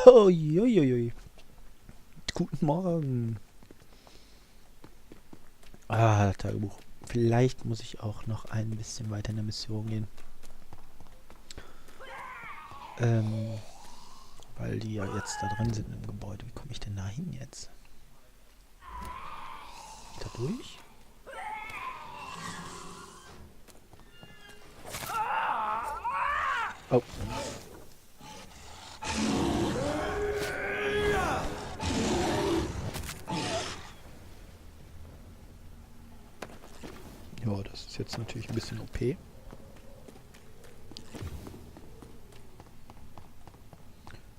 Uiuiui. Guten Morgen. Tagebuch. Vielleicht muss ich auch noch ein bisschen weiter in der Mission gehen. Weil die ja jetzt da drin sind im Gebäude. Wie komme ich denn da hin jetzt? Da durch? Oh. Ja, das ist jetzt natürlich ein bisschen OP. Ich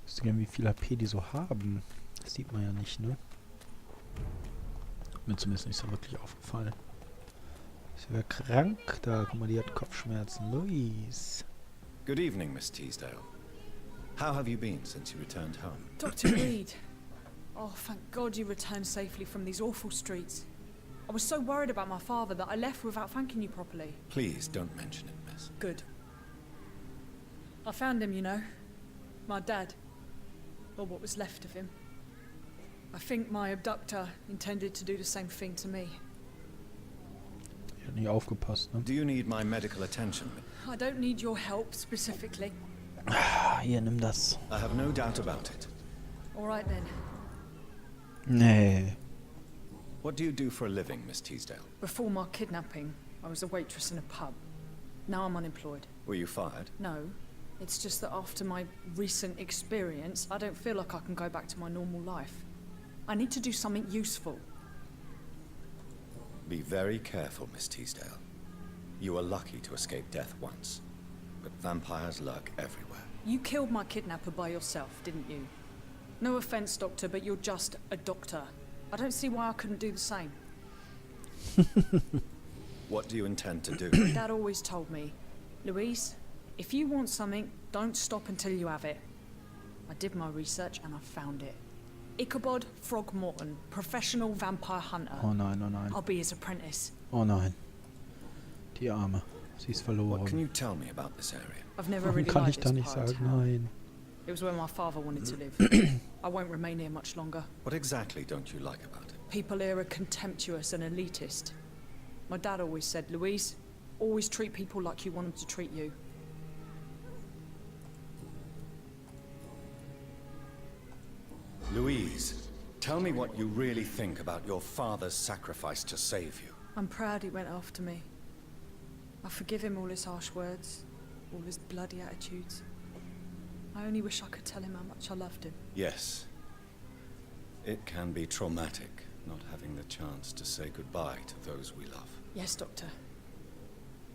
wüsste gerne, wie viel HP die so haben. Das sieht man ja nicht, ne? Mir zumindest nicht so wirklich aufgefallen. Ist ja krank. Da, guck mal, die hat Kopfschmerzen. Louise. Good evening, Miss Teasdale. How have you been since you returned home? Dr. Reed. Oh, thank God you returned safely from these awful streets. I was so worried about my father that I left without thanking you properly. Please don't mention it, miss. Good. I found him, you know. My dad. Or what was left of him. I think my abductor intended to do the same thing to me. Ich hab nicht aufgepasst, ne? Do you need my medical attention? I don't need your help specifically. Hier, nimm das. I have no doubt about it. All right then. Nee. What do you do for a living, Miss Teasdale? Before my kidnapping, I was a waitress in a pub. Now I'm unemployed. Were you fired? No. It's just that after my recent experience, I don't feel like I can go back to my normal life. I need to do something useful. Be very careful, Miss Teasdale. You were lucky to escape death once, but vampires lurk everywhere. You killed my kidnapper by yourself, didn't you? No offense, Doctor, but you're just a doctor. I don't see why I couldn't do the same. What do you intend to do? Dad always told me, Louise, if you want something, don't stop until you have it. I did my research and I found it. Ichabod Throgmorton, professional vampire hunter. Oh nein, oh nein. I'll be his apprentice. Oh nein. Die Arme. Sie ist What can verloren. you tell me about this area? I've never Warum really kann liked ich da this nicht part of sagen town. nein? It was where my father wanted to live. I won't remain here much longer. What exactly don't you like about it? People here are contemptuous and elitist. My dad always said, Louise, always treat people like you want them to treat you. Louise, tell me what you really think about your father's sacrifice to save you. I'm proud he went after me. I forgive him all his harsh words, all his bloody attitudes. I only wish I could tell him how much I loved him. Yes. It can be traumatic, not having the chance to say goodbye to those we love. Yes, Doctor.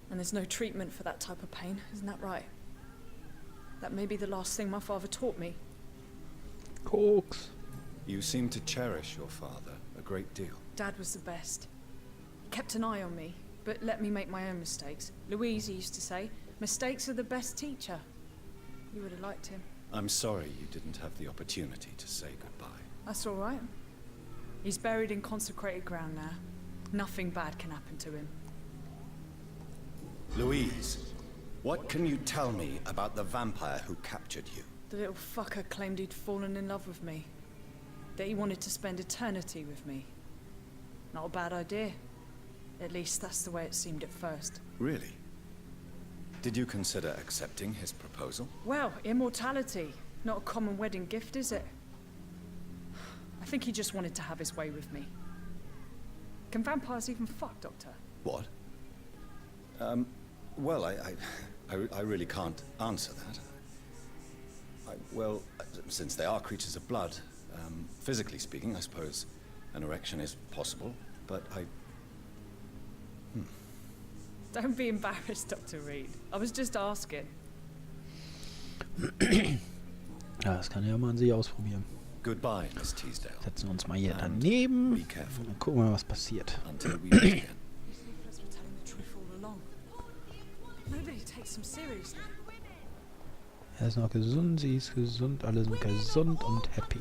And there's no treatment for that type of pain, isn't that right? That may be the last thing my father taught me. Koks. You seem to cherish your father a great deal. Dad was the best. He kept an eye on me, but let me make my own mistakes. Louise, he used to say, mistakes are the best teacher. You would have liked him. I'm sorry you didn't have the opportunity to say goodbye. That's all right. He's buried in consecrated ground now. Nothing bad can happen to him. Louise, what can you tell me about the vampire who captured you? The little fucker claimed he'd fallen in love with me. That he wanted to spend eternity with me. Not a bad idea. At least that's the way it seemed at first. Really? Did you consider accepting his proposal? Well, immortality. Not a common wedding gift, is it? I think he just wanted to have his way with me. Can vampires even fuck, Doctor? What? Well, I really can't answer that. Well, since they are creatures of blood, physically speaking, I suppose an erection is possible, but Don't be embarrassed, Dr. Reed. I was just asking. Ja, das kann er ja mal an sich ausprobieren. Goodbye, Miss Teasdale. Setzen wir uns mal hier And daneben. be careful. Dann gucken wir mal, was passiert. Until we meet again. These leaflets were telling the truth all along. Nobody takes them seriously. Er ist noch gesund, sie ist gesund, alle sind gesund und happy.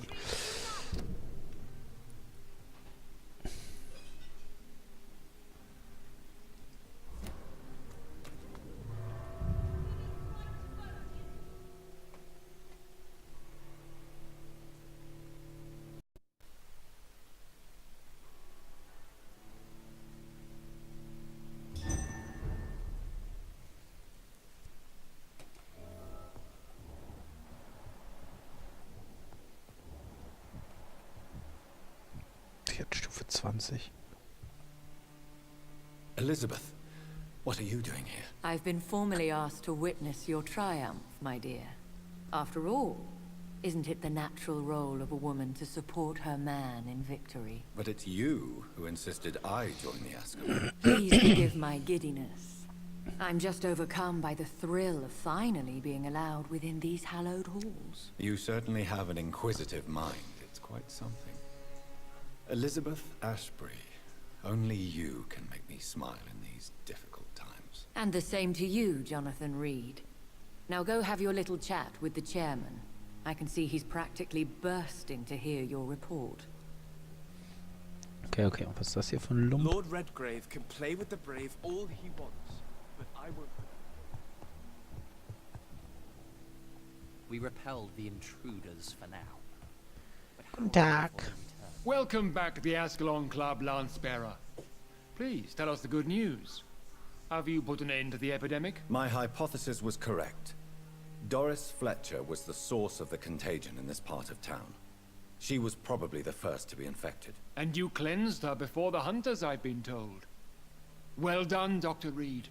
Gefährt Stufe 20. Elizabeth, what are you doing here? I've been formally asked to witness your triumph, my dear. After all, isn't it the natural role of a woman to support her man in victory? But it's you who insisted I join the Ascalon. Please forgive my giddiness. I'm just overcome by the thrill of finally being allowed within these hallowed halls. You certainly have an inquisitive mind. It's quite something. Elizabeth Ashbury, only you can make me smile in these difficult times. And the same to you, Jonathan Reed. Now go have your little chat with the chairman. I can see he's practically bursting to hear your report. Okay, okay. Und was ist das hier für ein Lump? Lord Redgrave can play with the brave all he wants, but I won't. We repelled the intruders for now. But how Guten Tag. will we return? Welcome back to the Ascalon Club, Lance-Bearer. Please, tell us the good news. Have you put an end to the epidemic? My hypothesis was correct. Doris Fletcher was the source of the contagion in this part of town. She was probably the first to be infected. And you cleansed her before the hunters, I've been told. Well done, Dr. Reed.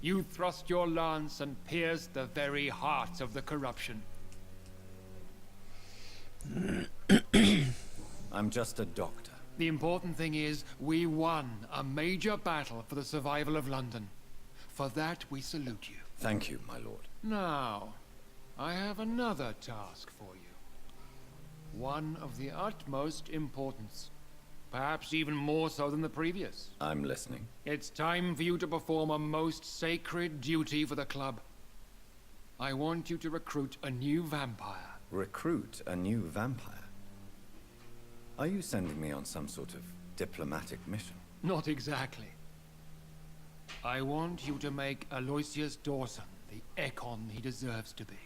You thrust your lance and pierced the very heart of the corruption. I'm just a doctor. The important thing is, we won a major battle for the survival of London. For that, we salute you. Thank you, my lord. Now, I have another task for you. One of the utmost importance. Perhaps even more so than the previous. I'm listening. It's time for you to perform a most sacred duty for the club. I want you to recruit a new vampire. Recruit a new vampire? Are you sending me on some sort of diplomatic mission? Not exactly. I want you to make Aloysius Dawson the Ekon he deserves to be.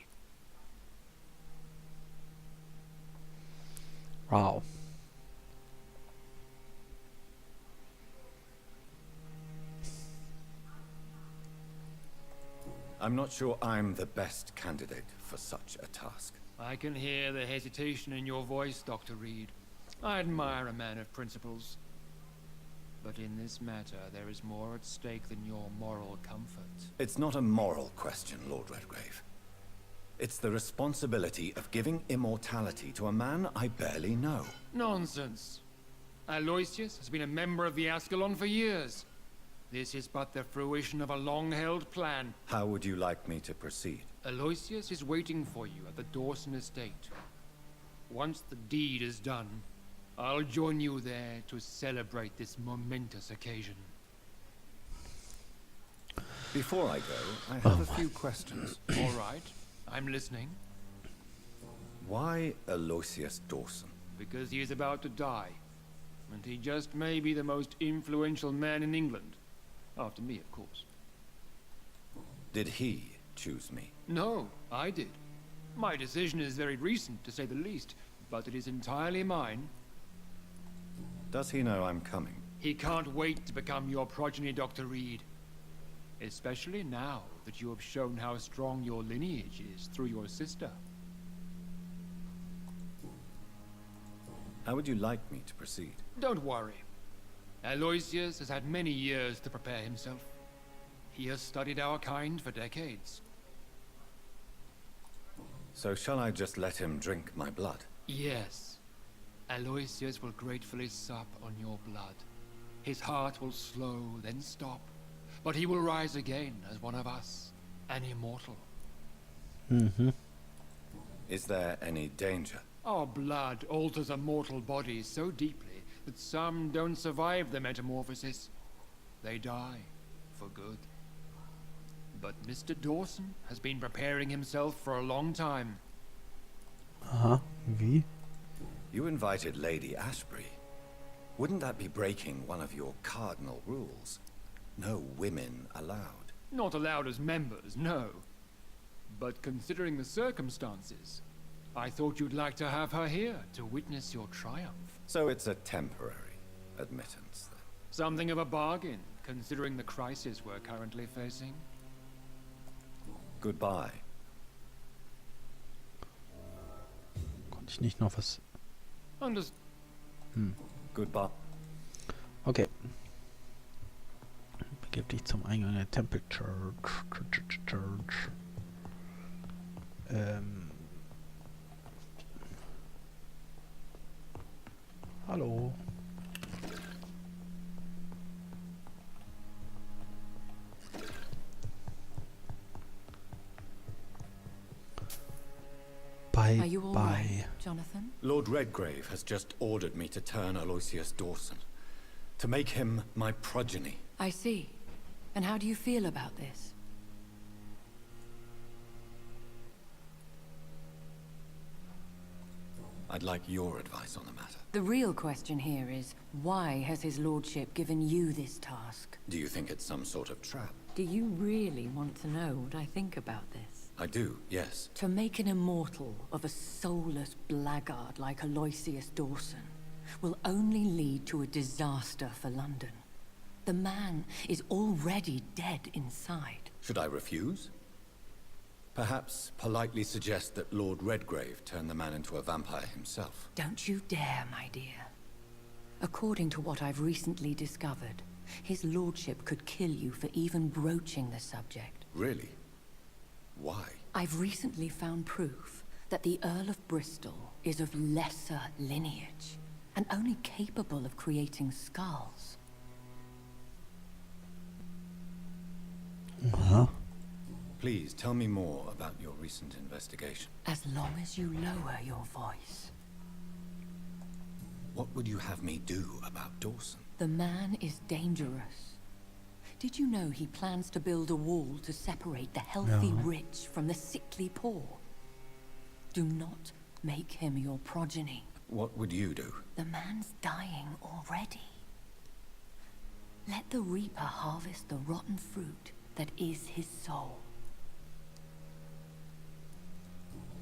Wow. I'm not sure I'm the best candidate for such a task. I can hear the hesitation in your voice, Dr. Reed. I admire a man of principles. But in this matter, there is more at stake than your moral comfort. It's not a moral question, Lord Redgrave. It's the responsibility of giving immortality to a man I barely know. Nonsense. Aloysius has been a member of the Ascalon for years. This is but the fruition of a long-held plan. How would you like me to proceed? Aloysius is waiting for you at the Dawson estate. Once the deed is done, I'll join you there to celebrate this momentous occasion. Before I go, I have a few questions. All right, I'm listening. Why Aloysius Dawson? Because he is about to die. And he just may be the most influential man in England. After me, of course. Did he choose me? No, I did. My decision is very recent, to say the least, but it is entirely mine. Does he know I'm coming? He can't wait to become your progeny, Dr. Reed. Especially now that you have shown how strong your lineage is through your sister. How would you like me to proceed? Don't worry. Aloysius has had many years to prepare himself. He has studied our kind for decades. So shall I just let him drink my blood? Yes. Aloysius will gratefully sup on your blood. His heart will slow, then stop. But he will rise again as one of us, an immortal. Mhm. Is there any danger? Our blood alters a mortal body so deeply that some don't survive the metamorphosis. They die, for good. But Mr. Dawson has been preparing himself for a long time. Aha. Wie? You invited Lady Ashbury. Wouldn't that be breaking one of your cardinal rules? No women allowed. Not allowed as members, no. But considering the circumstances, I thought you'd like to have her here to witness your triumph. So it's a temporary admittance, then. Something of a bargain, considering the crisis we're currently facing. Goodbye. Konnte ich nicht noch was... Understood. Goodbye. Okay. Begib dich zum Eingang der Temple Church. Hallo. Are you all right, Jonathan? Lord Redgrave has just ordered me to turn Aloysius Dawson. To make him my progeny. I see. And how do you feel about this? I'd like your advice on the matter. The real question here is, why has his lordship given you this task? Do you think it's some sort of trap? Do you really want to know what I think about this? I do, yes. To make an immortal of a soulless blackguard like Aloysius Dawson will only lead to a disaster for London. The man is already dead inside. Should I refuse? Perhaps politely suggest that Lord Redgrave turn the man into a vampire himself. Don't you dare, my dear. According to what I've recently discovered, his lordship could kill you for even broaching the subject. Really? Why? I've recently found proof that the Earl of Bristol is of lesser lineage and only capable of creating skulls. Please tell me more about your recent investigation. As long as you lower your voice. What would you have me do about Dawson? The man is dangerous. Did you know he plans to build a wall to separate the healthy rich from the sickly poor? Do not make him your progeny. What would you do? The man's dying already. Let the Reaper harvest the rotten fruit that is his soul.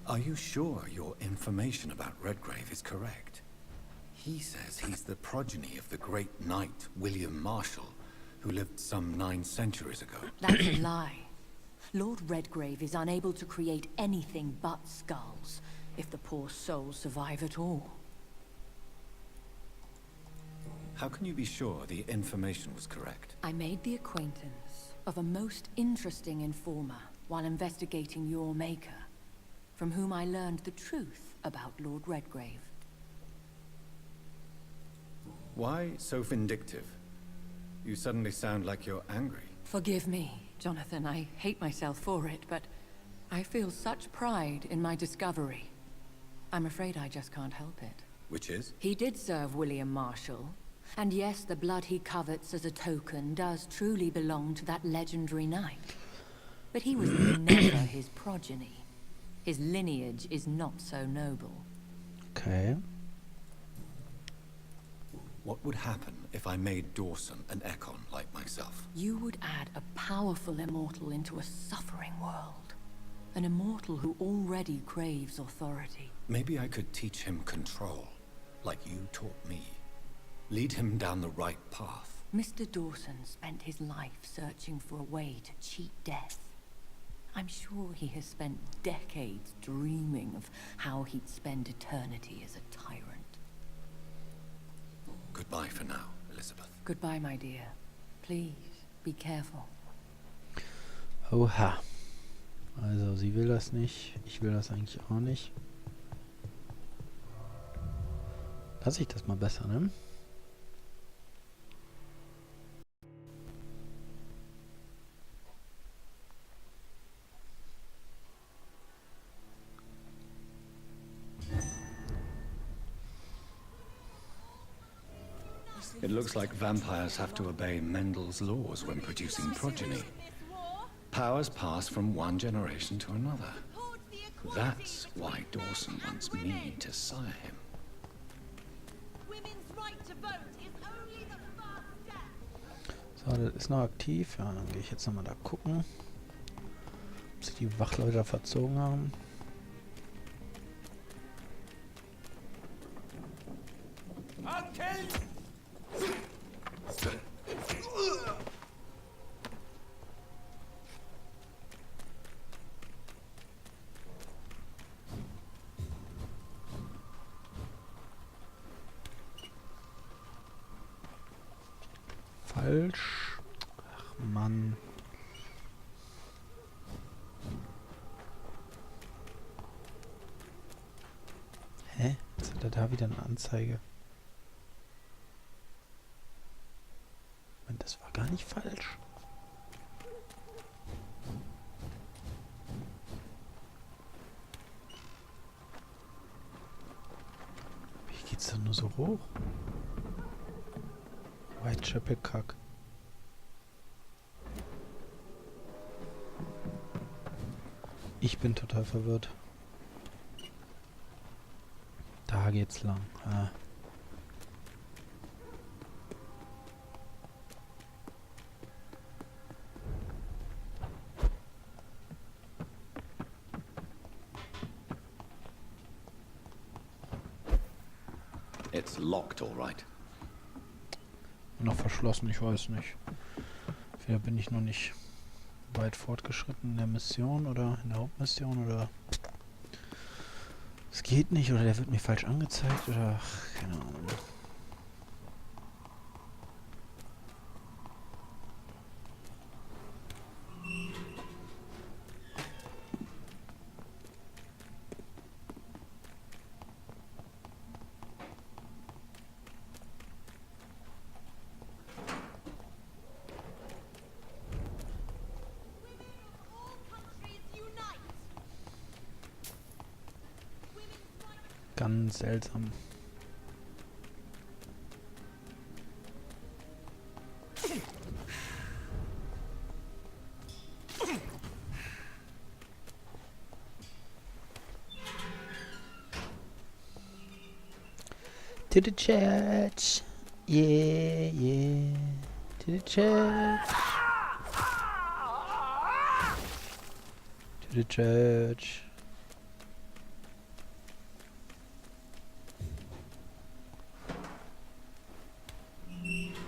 Are you sure your information about Redgrave is correct? He says he's the progeny of the great knight William Marshall, who lived some 9 centuries ago. That's a lie. Lord Redgrave is unable to create anything but skulls, if the poor souls survive at all. How can you be sure the information was correct? I made the acquaintance of a most interesting informer while investigating your maker, from whom I learned the truth about Lord Redgrave. Why so vindictive? You suddenly sound like you're angry. Forgive me, Jonathan. I hate myself for it, but I feel such pride in my discovery. I'm afraid I just can't help it. Which is? He did serve William Marshall, and yes, the blood he covets as a token does truly belong to that legendary knight. But he was never his progeny. His lineage is not so noble. Okay. What would happen if I made Dawson an Ekon like myself? You would add a powerful immortal into a suffering world. An immortal who already craves authority. Maybe I could teach him control, like you taught me. Lead him down the right path. Mr. Dawson spent his life searching for a way to cheat death. I'm sure he has spent decades dreaming of how he'd spend eternity as a tyrant. Goodbye for now, Elizabeth. Goodbye, my dear. Please, be careful. Oha. Also, sie will das nicht. Ich will das eigentlich auch nicht. Lass ich das mal besser, ne? It looks like vampires have to obey Mendel's laws when producing progeny. Powers pass from one generation to another. That's why Dawson wants me to sire him. So, das ist noch aktiv. Ja, dann gehe ich jetzt nochmal da gucken, ob sich die Wachleute verzogen haben. falsch. Ach Mann. Hä? Jetzt hat er da wieder eine Anzeige. Moment, das war gar nicht falsch. Wie geht's denn nur so hoch? Whitechapel Kack. Ich bin total verwirrt. Da geht's lang. Ah. It's locked, all right. Noch verschlossen, ich weiß nicht. Vielleicht bin ich noch nicht weit fortgeschritten in der Mission oder in der Hauptmission oder es geht nicht oder der wird mir falsch angezeigt oder ach, keine Ahnung. Ganz seltsam. To the church. Yeah, yeah. To the church. To the church.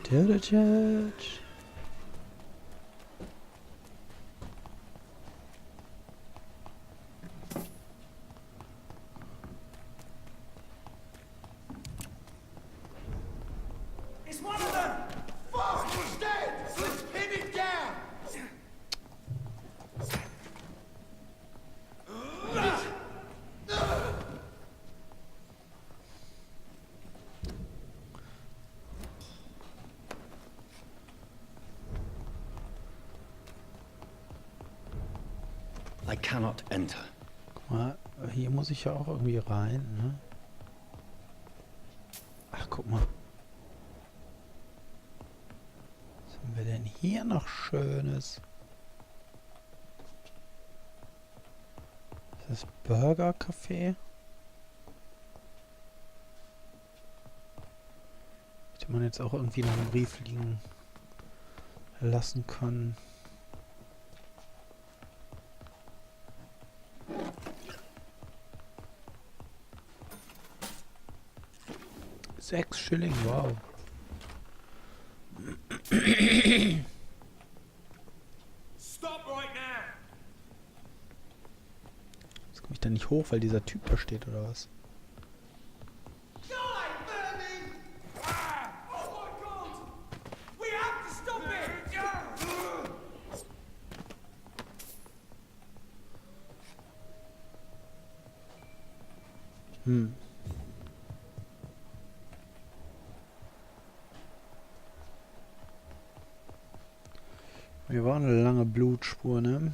To the church. It's one of them! Fuck! He's dead! Let's pin it down! I cannot enter. Guck mal, hier muss ich ja auch irgendwie rein, ne? Ach, guck mal. Was haben wir denn hier noch Schönes? Ist das Burger Café? Hätte man jetzt auch irgendwie noch einen Brief liegen lassen können. 6 Schilling, wow. Stop right now! Jetzt komme ich da nicht hoch, weil dieser Typ da steht, oder was? Die, vermin! Ah! Oh my god! We have to stop it! Hm. Wir waren eine lange Blutspur, ne?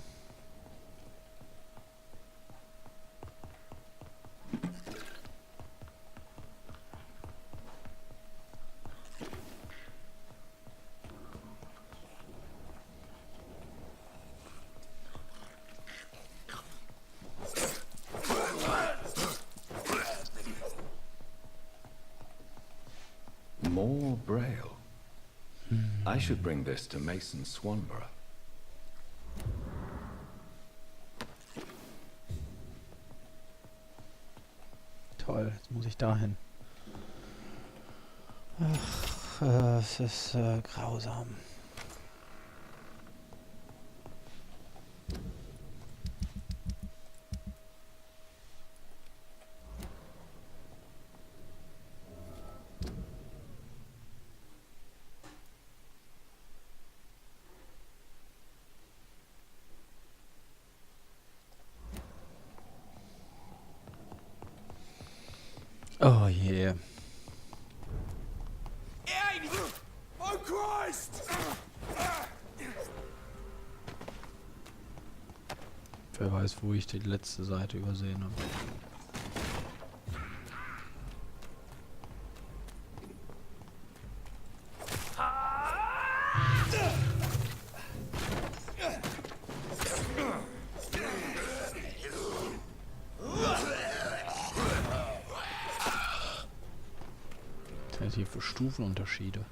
More Braille. I should bring this to Mason Swanborough. Toll, jetzt muss ich dahin. Ach, es ist grausam. Oh je. It ain't... Oh, Christ! Wer weiß, wo ich die letzte Seite übersehen habe. Was sind hier für Stufenunterschiede?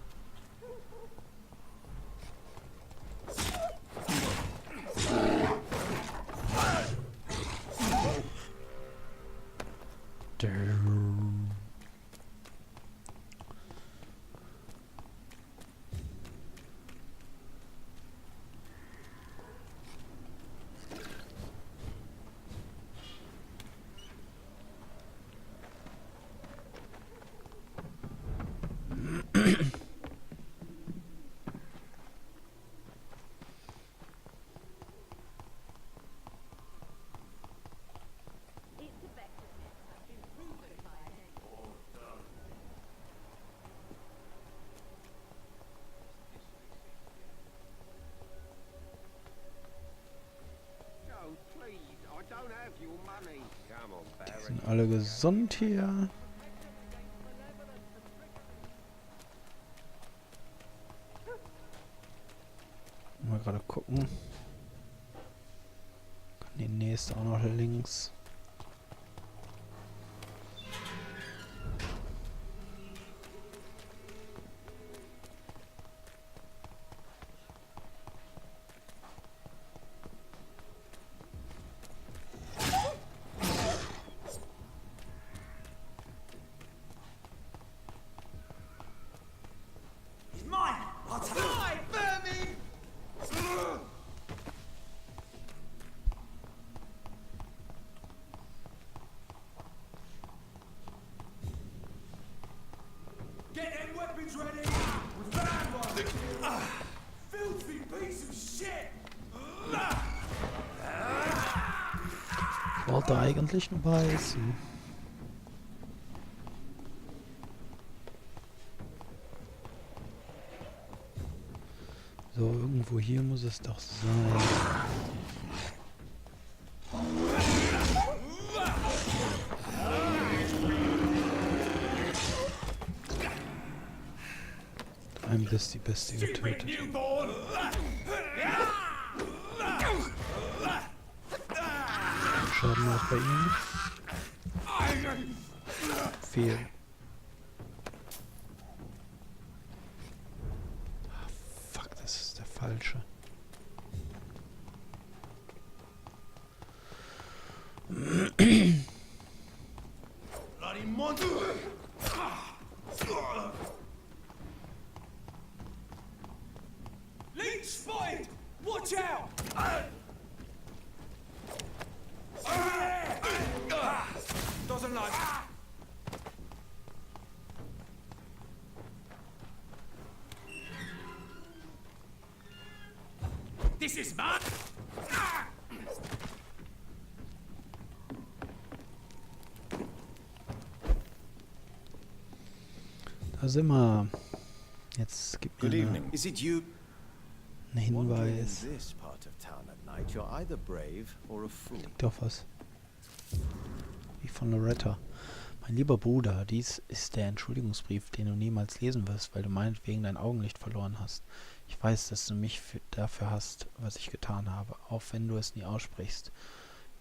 Sind alle gesund hier? Mal gerade gucken. Kann die nächste auch noch links. It's mine! I'll take it! Die, vermin! Get them weapons ready! With bad ones! Filthy piece of shit! Wollte eigentlich nur beißen. So, irgendwo hier muss es doch sein. Ein Biss die Bestie getötet. Schaden auch bei ihm. Viel. Ah, fuck, das ist der falsche. Bloody monster! Leech spotted! Watch out! Doesn't like. This is mine. Da sind wir. Jetzt gibt Good mir evening. Is it you? einen Wandering in Hinweis. this part of town at night, you're either brave or a fool. Doch was. Wie von Loretta. Mein lieber Bruder, dies ist der Entschuldigungsbrief, den du niemals lesen wirst, weil du meinetwegen dein Augenlicht verloren hast. Ich weiß, dass du mich dafür hasst, was ich getan habe, auch wenn du es nie aussprichst.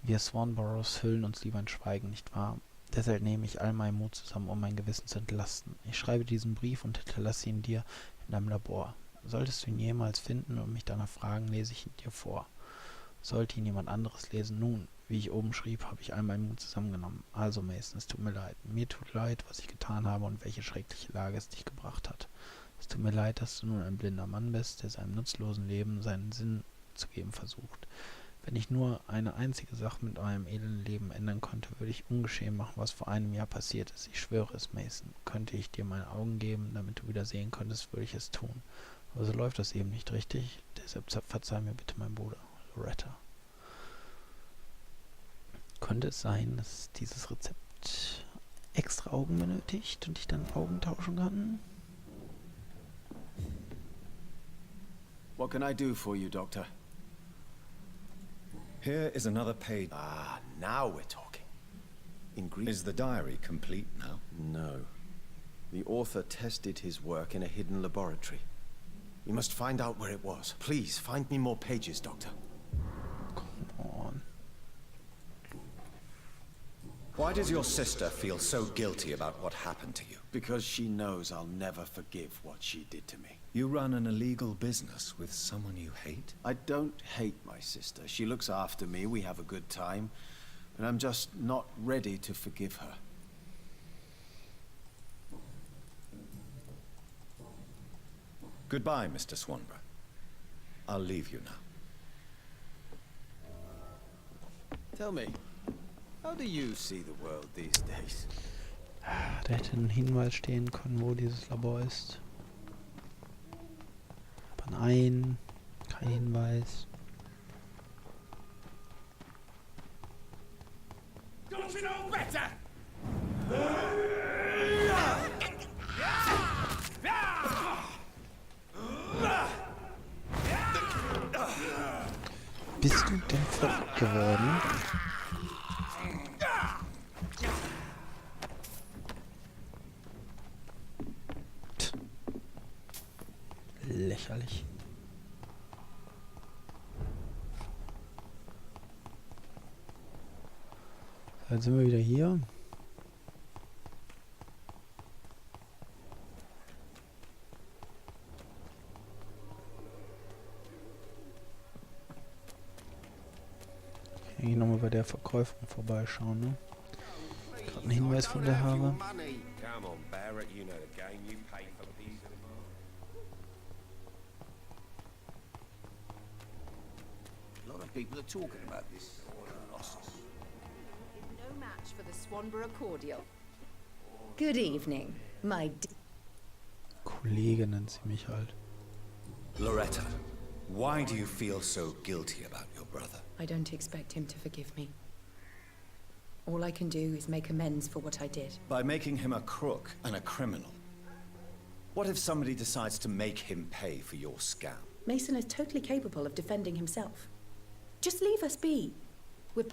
Wir Swanboroughs hüllen uns lieber in Schweigen, nicht wahr? Deshalb nehme ich all meinen Mut zusammen, um mein Gewissen zu entlasten. Ich schreibe diesen Brief und hinterlasse ihn dir in deinem Labor. Solltest du ihn jemals finden und mich danach fragen, lese ich ihn dir vor. Sollte ihn jemand anderes lesen, nun, wie ich oben schrieb, habe ich all meinen Mut zusammengenommen. Also, Mason, es tut mir leid. Mir tut leid, was ich getan habe und welche schreckliche Lage es dich gebracht hat. Es tut mir leid, dass du nun ein blinder Mann bist, der seinem nutzlosen Leben seinen Sinn zu geben versucht. Wenn ich nur eine einzige Sache mit eurem elenden Leben ändern konnte, würde ich ungeschehen machen, was vor einem Jahr passiert ist. Ich schwöre es, Mason. Könnte ich dir meine Augen geben, damit du wieder sehen könntest, würde ich es tun. Aber so läuft das eben nicht richtig. Deshalb verzeih mir bitte, mein Bruder, Loretta. Könnte es sein, dass dieses Rezept extra Augen benötigt und ich dann Augen tauschen kann. What can I do for you, Doctor? Here is another page. Ah, now we're talking. In Greek? Is the diary complete now? No. The author tested his work in a hidden laboratory. You must find out where it was. Please, find me more pages, Doctor. Come on. Why does your sister feel so guilty about what happened to you? Because she knows I'll never forgive what she did to me. You run an illegal business with someone you hate? I don't hate my sister. She looks after me, we have a good time. But I'm just not ready to forgive her. Goodbye, Mr. Swanborough. I'll leave you now. Tell me, how do you see the world these days? Da hätte ein Hinweis stehen können, wo dieses Labor ist. Aber nein, kein Hinweis. Don't you know better? Bist du denn verrückt geworden? Lächerlich. Jetzt sind wir wieder hier. Hier nochmal bei der Verkäuferin vorbeischauen, ne? Gerade ein Hinweis von der habe. Come on, Barrett, you know the game. You pay for the piece of the mark. A lot of people are talking about this. No match for the Swanborough cordial. Good evening, my Kollege nennt sie mich halt. Loretta, why do you feel so guilty about your brother? I don't expect him to forgive me. All I can do is make amends for what I did. By making him a crook and a criminal. What if somebody decides to make him pay for your scam? Mason is totally capable of defending himself. Just leave us be. We're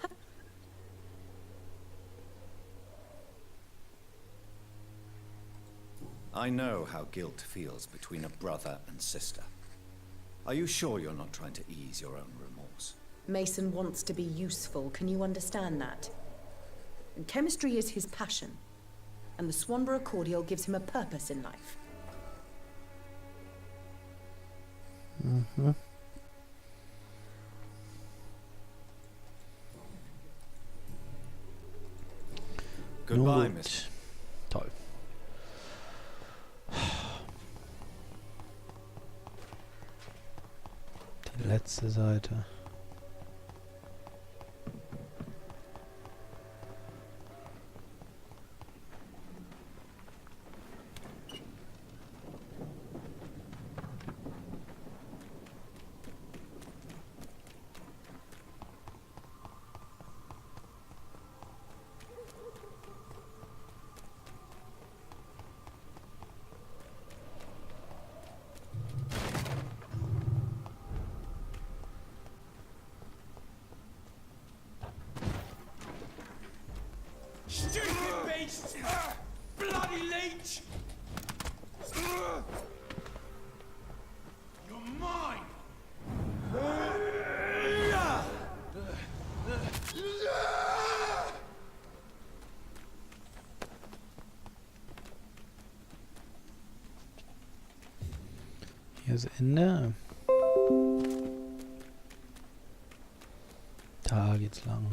I know how guilt feels between a brother and sister. Are you sure you're not trying to ease your own remorse? Mason wants to be useful, can you understand that? And chemistry is his passion. And the Swanborough cordial gives him a purpose in life. Mhm. Goodbye, Gut. Miss. Toll. Die letzte Seite. Stupid beast! Bloody leech! You're mine! Hier ist Ende. Da geht's lang.